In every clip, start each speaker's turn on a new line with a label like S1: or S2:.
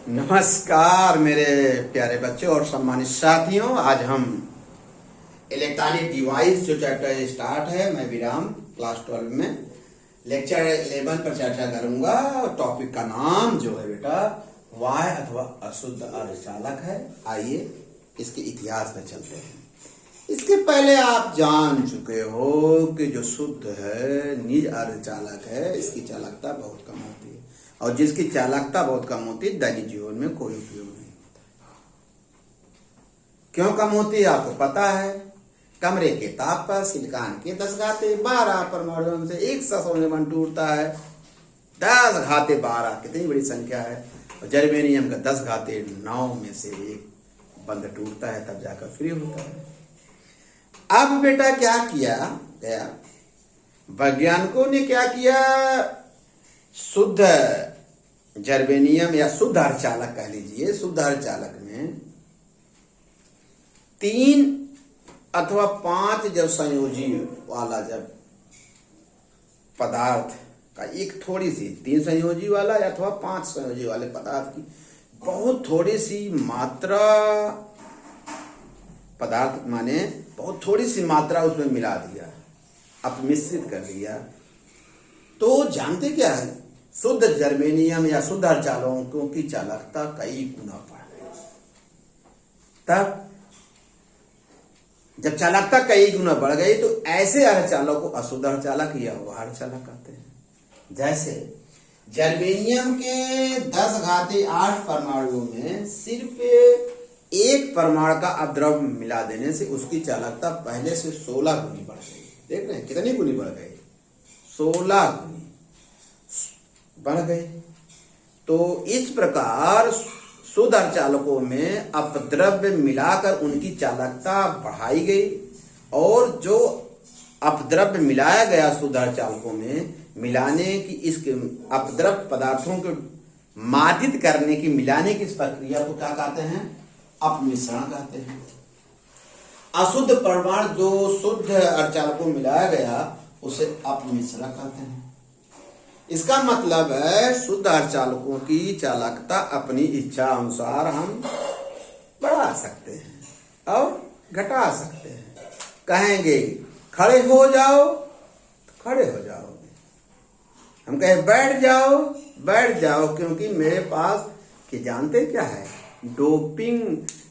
S1: नमस्कार मेरे प्यारे बच्चों और सम्मानित साथियों। आज हम इलेक्ट्रॉनिक डिवाइस जो चैप्टर स्टार्ट है, मैं विराम क्लास 12 में लेक्चर 11 पर चर्चा करूंगा। टॉपिक का नाम जो है बेटा वाय अथवा अशुद्ध अर्धचालक है। आइए इसके इतिहास में चलते हैं। इसके पहले आप जान चुके हो कि जो शुद्ध है निज अर्धचालक है, इसकी चालकता बहुत कम होती है और जिसकी चालकता बहुत कम होती है दैनिक जीवन में कोई उपयोग नहीं होता। क्यों कम होती है आपको पता है। कमरे के ताप पर सिलिकॉन के 10 घाते 12 परमाणुओं से एक ससोनेमन टूटता है। 10 घाते 12 कितनी बड़ी संख्या है। और जर्मेनियम का 10 घाते 9 में से एक बंद टूटता है, तब जाकर फ्री होता है। अब बेटा क्या किया गया, वैज्ञानिकों ने क्या किया, शुद्ध जर्मेनियम या शुद्ध अर्धचालक कह लीजिए, शुद्ध अर्धचालक में 3 अथवा 5 जब संयोजी वाला जब पदार्थ का एक थोड़ी सी 3 संयोजी वाला अथवा 5 संयोजी वाले पदार्थ की बहुत थोड़ी सी मात्रा, पदार्थ माने बहुत थोड़ी सी मात्रा उसमें मिला दिया, अब मिश्रित कर लिया, तो जानते क्या है, शुद्ध जर्मेनियम या शुद्ध अर्धचालकों की चालकता कई गुना बढ़ गई। तब जब चालकता कई गुना बढ़ गई तो ऐसे अर्धचालक को अशुद्ध अर्धचालक या अर्धचालक कहते हैं। जैसे जर्मेनियम के 10 घाते 8 परमाणुओं में सिर्फ एक परमाणु का अपद्रव्य मिला देने से उसकी चालकता पहले से 16 गुनी बढ़ गई। देख रहे हैं कितनी गुनी बढ़ गई, 16 गुनी बढ़ गई। तो इस प्रकार शुद्ध अर्धचालकों में अपद्रव्य मिलाकर उनकी चालकता बढ़ाई गई और जो अपद्रव्य मिलाया गया शुद्ध अर्धचालकों में मिलाने की, इसके अपद्रव्य पदार्थों को मादित करने की, मिलाने की इस प्रक्रिया को क्या कहते हैं, अपमिश्रण कहते हैं। अशुद्ध परमाणु जो शुद्ध अर्धचालकों में मिलाया गया उसे अपमिश्रण कहते हैं। इसका मतलब है शुद्ध अर्धचालकों की चालकता अपनी इच्छा अनुसार हम बढ़ा सकते हैं और घटा सकते हैं। कहेंगे खड़े हो जाओ तो खड़े हो जाओगे, हम कहें बैठ जाओ बैठ जाओ, क्योंकि मेरे पास कि जानते क्या है, डोपिंग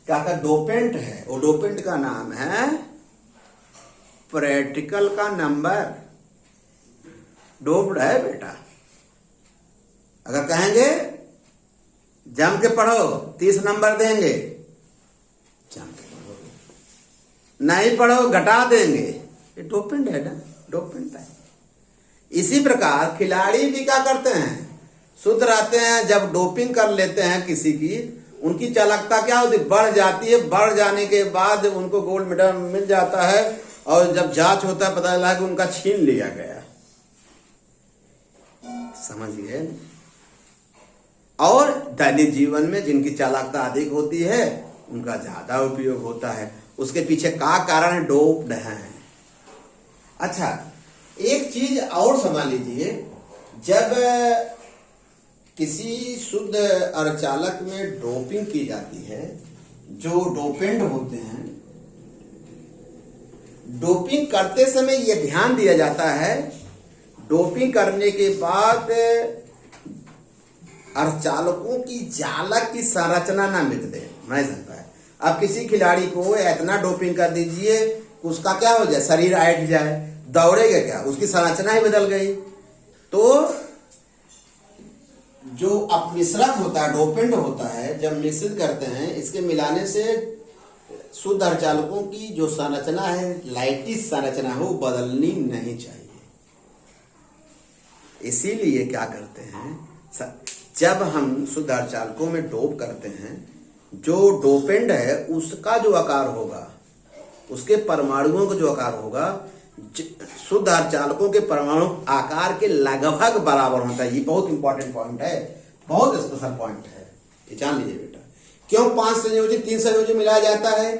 S1: क्या का डोपेंट है। वो डोपेंट का नाम है प्रैक्टिकल का नंबर, डोप्ड है बेटा। अगर कहेंगे जम के पढ़ो 30 नंबर देंगे, जम के पढ़ोगे, नहीं पढ़ो घटा देंगे, ये डोपेंट है ना, डोपेंट है। इसी प्रकार खिलाड़ी भी क्या करते हैं, शुद्ध रहते हैं, जब डोपिंग कर लेते हैं किसी की, उनकी चालकता क्या होती है, बढ़ जाती है। बढ़ जाने के बाद उनको गोल्ड मेडल मिल जाता है और जब जांच होता है पता चला कि उनका छीन लिया गया। समझिए। और दैनिक जीवन में जिनकी चालकता अधिक होती है उनका ज्यादा उपयोग होता है। उसके पीछे का कारण है, डोप्ड है। अच्छा, एक चीज और समझ लीजिए, जब किसी शुद्ध अर्धचालक में डोपिंग की जाती है, जो डोपेंट होते हैं, डोपिंग करते समय यह ध्यान दिया जाता है, डोपिंग करने के बाद अर्धचालकों की जालक की संरचना ना बिगड़े, नहीं सकता है। अब किसी खिलाड़ी को इतना डोपिंग कर दीजिए उसका क्या हो जाए, शरीर ऐठ जाए, दौड़ेगा क्या, उसकी संरचना ही बदल गई। तो जो अपमिश्रक होता है, डोपेंट होता है, जब मिश्रित करते हैं, इसके मिलाने से शुद्ध अर्धचालकों की जो संरचना है, लाइटिस संरचना है, वो बदलनी नहीं चाहिए। इसीलिए क्या करते हैं, जब हम शुद्ध अर्धचालकों में डोप करते हैं, जो डोपेंट है उसका जो आकार होगा, उसके परमाणुओं का जो आकार होगा, शुद्ध अर्धचालकों के परमाणु आकार के लगभग बराबर होता है। ये बहुत इंपॉर्टेंट पॉइंट है, बहुत स्पेशल पॉइंट है, ये जान लीजिए बेटा। क्यों 5 संयोजी 3 संयोजी मिलाया जाता है,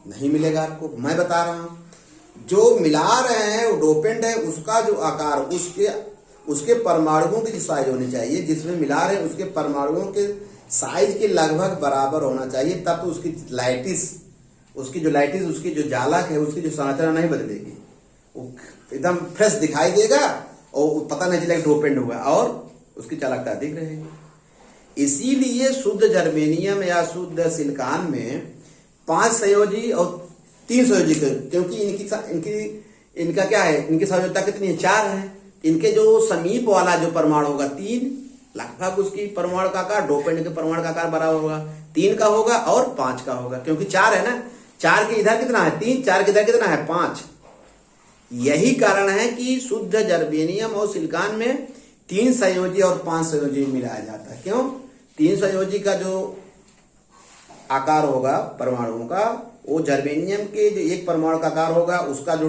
S1: नहीं मिलेगा आपको, मैं बता रहा हूं। जो मिला रहे हैं वो डोपेंट है, उसका जो आकार, उसके परमाणुओं की साइज होनी चाहिए, जिसमें मिला रहे हैं उसके परमाणुओं के साइज के लगभग बराबर होना चाहिए, तब तो उसकी जो जालक है उसकी जो संरचना नहीं बदलेगी, वो एकदम फ्रेश दिखाई देगा और पता नहीं चलेगा डोपेंट हुआ और उसकी चालकता अधिक रहेगी। इसीलिए शुद्ध जर्मेनियम या शुद्ध सिलिकॉन में 5 संयोजी और 3 संयोजी, क्योंकि इनका क्या है, इनकी संयोजकता कितनी है, 4 है। इनके जो समीप वाला जो परमाणु होगा 3, लगभग उसकी परमाणु का आकार डोपेंट के परमाणु का आकार बराबर होगा, 3 का होगा और 5 का होगा, क्योंकि 4 है ना, 4 के इधर कितना है 3, 4 के इधर कितना है 5। यही कारण है कि शुद्ध जर्मेनियम और सिलिकॉन में 3 संयोजी और 5 संयोजी मिलाया जाता है। क्यों? 3 संयोजी का जो आकार होगा परमाणुओं का, वो जर्मेनियम के जो एक परमाणु का आकार होगा उसका जो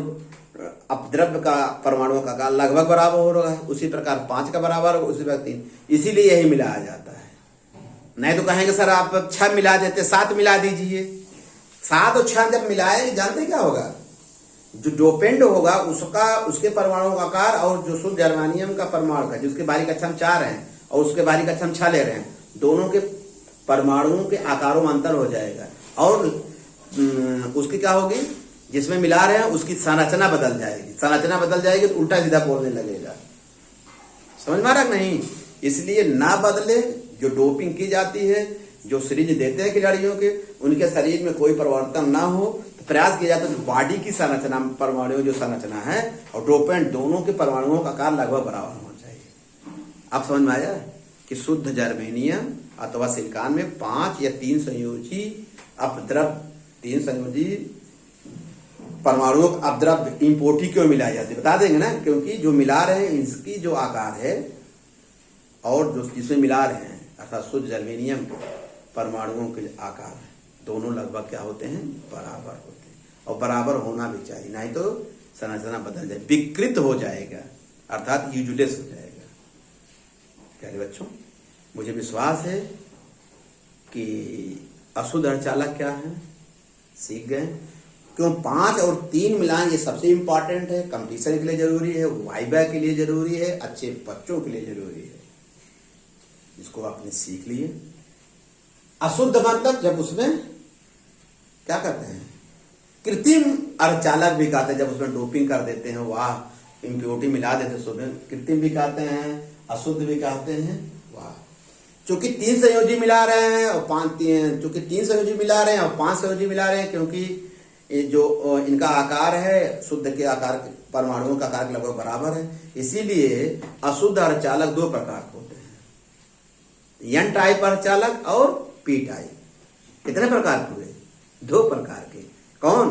S1: अपद्रव्य का परमाणुओं का आकार लगभग बराबर होगा, उसी प्रकार 5 का बराबर होगा, उसी प्रकार 3, इसीलिए यही मिलाया जाता है। नहीं तो कहेंगे सर आप 6 मिला देते, 7 मिला दीजिए। 7 और 6 जब मिलाए जानते क्या होगा, जो डोपेंट होगा उसके परमाणुओं का आकार और जो शुद्ध जर्मेनियम का परमाणु का जिसके बारीक कक्षा हम 4 हैं और उसके बारीक कक्षा हम 6 ले रहे हैं, दोनों के परमाणुओं के आकारों में अंतर हो जाएगा और उसकी क्या होगी, जिसमें मिला रहे हैं उसकी संरचना बदल जाएगी तो उल्टा सीधा बोलने लगेगा। समझ में आ रहा नहीं? इसलिए ना बदले, जो डोपिंग की जाती है, जो सीरीज देते हैं खिलाड़ियों के, उनके शरीर में कोई परिवर्तन ना हो, तो प्रयास किया जाता है बॉडी की संरचना, परमाणुओं जो संरचना है और डोपेंट दोनों के परमाणुओं का आकार लगभग बराबर होना चाहिए। अब समझ में आया कि शुद्ध जर्मेनियम अथवा सिलिकॉन में 5 या 3 संयोजी अपद्रव्य, 3 संयोजी परमाणुओं का अपद्रव्य इम्पोर्टी क्यों मिलाई जाती है, बता देंगे ना। क्योंकि जो मिला रहे हैं इसकी जो आकार है और जो जिसमें मिला रहे हैं अर्थात शुद्ध जर्मेनियम के परमाणुओं के आकार दोनों लगभग क्या होते हैं, बराबर होते हैं। और बराबर होना भी चाहिए, नहीं तो संरचना बदल जाए, विकृत हो जाएगा, अर्थात यूजलेस हो जाएगा। प्यारे बच्चों, मुझे विश्वास है कि अशुद्ध अर्धचालक क्या है सीख गए। क्यों 5 और 3 मिलान, ये सबसे इंपॉर्टेंट है, कंपटीशन के लिए जरूरी है, वाइवा के लिए जरूरी है, अच्छे बच्चों के लिए जरूरी है, इसको आपने सीख लिए। अशुद्ध मतलब जब उसमें क्या करते हैं, कृत्रिम अर्धचालक भी कहते हैं, जब उसमें डोपिंग कर देते हैं, वाह इम्प्योरिटी मिला देते हैं, उसमें कृत्रिम भी कहते हैं, अशुद्ध भी कहते हैं। वाह, चूंकि 3 संयोजी मिला रहे हैं और 5 संयोजी मिला रहे हैं और 5 संयोजी मिला रहे हैं, क्योंकि जो इनका आकार है शुद्ध के आकार, परमाणुओं का आकार लगभग बराबर है, इसीलिए अशुद्ध अर्धचालक 2 प्रकार के होते हैं, एन टाइप अर्धचालक और पी टाइप। कितने प्रकार के हुए? 2 प्रकार के। कौन?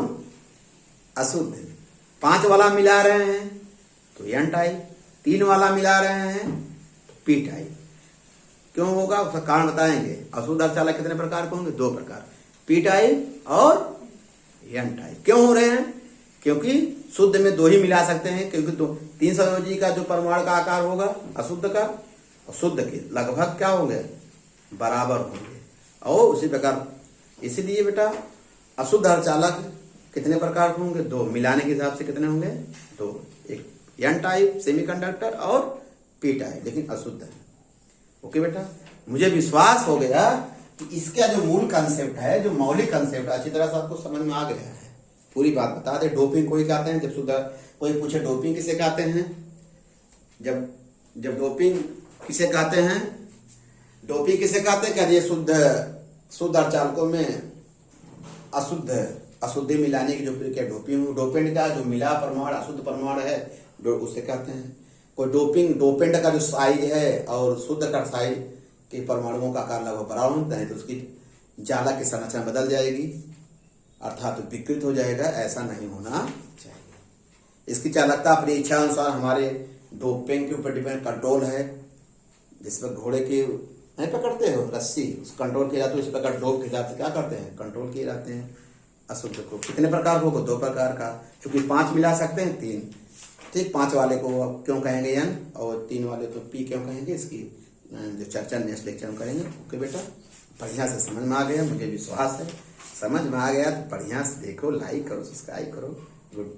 S1: अशुद्ध। 5 वाला मिला रहे हैं तो एन टाइप, 3 वाला मिला रहे हैं तो पी टाइप। क्यों होगा उसका कारण बताएंगे। अशुद्ध अर्धचालक कितने प्रकार के होंगे? 2 प्रकार, पी टाइप और एन टाइप। क्यों हो रहे हैं? क्योंकि शुद्ध में 2 ही मिला सकते हैं, क्योंकि 3 संयोजी का जो परमाणु का आकार होगा अशुद्ध का और शुद्ध के लगभग क्या होंगे, बराबर होंगे। और उसी प्रकार इसीलिए बेटा अशुद्ध अर्धचालक कितने प्रकार के होंगे? 2। मिलाने के हिसाब से कितने होंगे? 2। एक एन टाइप सेमीकंडक्टर और पी टाइप, लेकिन अशुद्ध है। ओके बेटा, मुझे विश्वास हो गया कि इसका जो मूल कंसेप्ट है, जो मौलिक कंसेप्ट अच्छी तरह से आपको समझ में आ गया है। पूरी बात बता दे। डोपिंग कोई कहते हैं, जब शुद्ध कोई पूछे डोपिंग किसे कहते हैं, जब डोपिंग किसे कहते हैं, डोपिंग किसे कहते हैं, क्या शुद्ध अर्धचालकों में अशुद्धि मिलाने की जो प्रक्रिया डोपिंग, डोपेंट का जो मिला परमाणु अशुद्ध परमाणु है उसे कहते हैं। कोई डोपेंट का जो साइज है और शुद्ध का साइज के परमाणुओं का आकार लगभग बराबर होता है, तो उसकी जालक की संरचना बदल जाएगी, अर्थात विकृत हो जाएगा। ऐसा नहीं होना चाहिए। इसकी चालकता अपनी इच्छा अनुसार हमारे डोपिंग के ऊपर डिपेंड, कंट्रोल है। जिस पर घोड़े की नहीं पकड़ते हो रस्सी, उस कंट्रोल किया जाता है, उस प्रकार डोप के हिसाब से क्या करते हैं, कंट्रोल किए जाते हैं। अशुद्ध को कितने प्रकार होगा? 2 प्रकार का। चूंकि 5 मिला सकते हैं, 3 ठीक। 5 वाले को क्यों कहेंगे एन और 3 वाले को पी क्यों कहेंगे, इसकी जो चर्चा नेक्स्ट लेक्चर में करेंगे। ओके बेटा, बढ़िया से समझ में आ गया, मुझे विश्वास है। समझ में आ गया तो बढ़िया से देखो, लाइक करो, सब्सक्राइब करो। गुड।